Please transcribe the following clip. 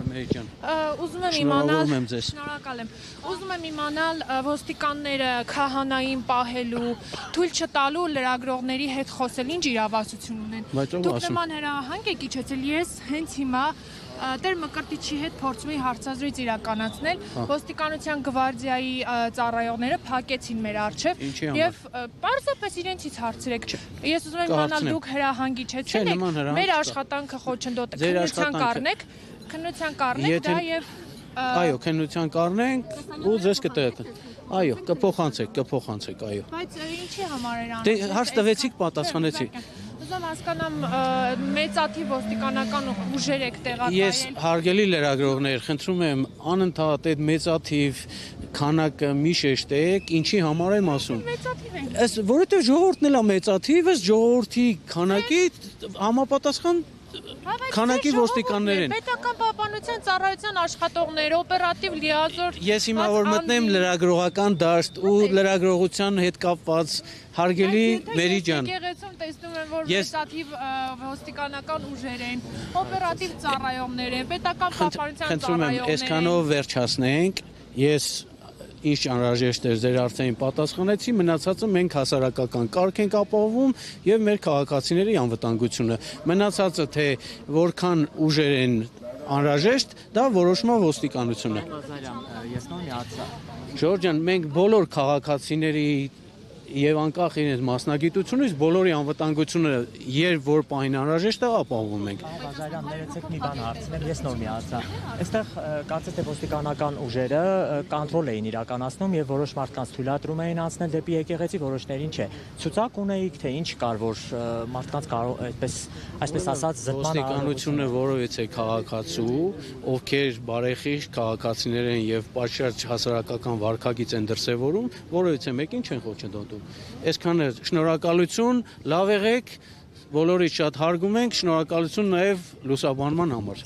Մերիջան։ Ուզում եմ Շնորհավորում եմ իմանալ, ձեզ։ շնորհակալ եմ։ Ուզում եմ իմանալ ոստիկանները քահանային պահելու, թույլ չտալու լրագրողների հետ խոսել ինչ իրավասություն ունեն։ Բայց ով Դուք ասում։ նման հրահանգ եք իջեցել, ես հենց հիմա Տեր Մկրտիչի հետ փորձում էի հարցազրույց իրականացնել, ոստիկանության գվարդիայի ծառայողները փակեցին մեր առջև Ինչի համար։ եւ պարզապես իրենցից հարցրեք։ Ես ուզում եմ իմանալ Կհարցնեմ։ դուք հրահանգի Չէ, չեցել եք, նման հրահանգ մեր չկա։ աշխատանքը խոչընդոտ Ձեր քննության աշխատանքը- կառնեք, քննության կառնեք Եթե- դա եւ Այո, քննության կառնենք ու ձեզ կտեղեք։ Այո, կփոխանցեք, այո։ Բայց ինչի համար էր անում։ Դե հարց տվեցիք, պատասխանեցի։ Ուզում հասկանամ մեծաթիվ ոստիկանական ուժեր եք Ես տեղակայել։ հարգելի լրագրողներ, խնդրում եմ անընդհատ այդ մեծաթիվ քանակը մի շեշտեք, ինչի համար եմ ասում։ Մեծաթիվ ենք։ Որովհետև ժողովուրդն էլ է մեծաթիվ, ըստ ժողովրդի քանակի համապատասխան քանակի ոստիկաններ են։ Պետական պահպանության ծառայության աշխատողներ, օպերատիվ լիազոր։ Ես հիմա որ մտնեմ լրագրողական դաշտ ու լրագրողության հետ կապված հարգելի Մերիջան, Եկեղեցում տեսնում եմ, որ Ես- մեծաթիվ ոստիկանական ուժեր են, օպերատիվ ծառայողներ են, պետական պահպանության խնդրում եմ, ծառայողներ են։ այսքանով վերջացնենք։ Ես ինչ անհրաժեշտ էր ձեր հարցերին պատասխանեցի, մնացածը մենք հասարակական կարգ ենք ապահովում եւ մեր քաղաքացիների անվտանգությունը։ Մնացածը թե որքան ուժեր են անհրաժեշտ, դա որոշում է ոստիկանությունը։ Ժորժ ջան, մենք բոլոր քաղաքացիների եւ անկախ իրենց մասնագիտությունից բոլորի անվտանգությունը երբ որ պահին անհրաժեշտ է ապահովում ենք։ Բազարյան, ներեցեք մի բան հարցնեմ, ես նոր միացա։ Այստեղ կարծես թե ոստիկանական ուժերը կոնտրոլ էին իրականացնում եւ որոշ մարդկանց թույլատրում էին անցնել դեպի եկեղեցի, որոշներին չէ։ Ցուցակ ունեիք, թե ինչ կար, որ մարդկանց կարող այսպես ասած զտման Ոստիկանությունը որովհետեւ քաղաքացու, ովքեր բարեխիղճ քաղաքացիներ են եւ պատշաճ հասարակական վարքագիծ են դրսեւորում, որովհետեւ մեկին չեն խոչընդոտում։ Այսքանը շնորհակալություն, լավ եղեք, բոլորից շատ հարգում ենք, շնորհակալություն նաեւ լուսաբանման համար։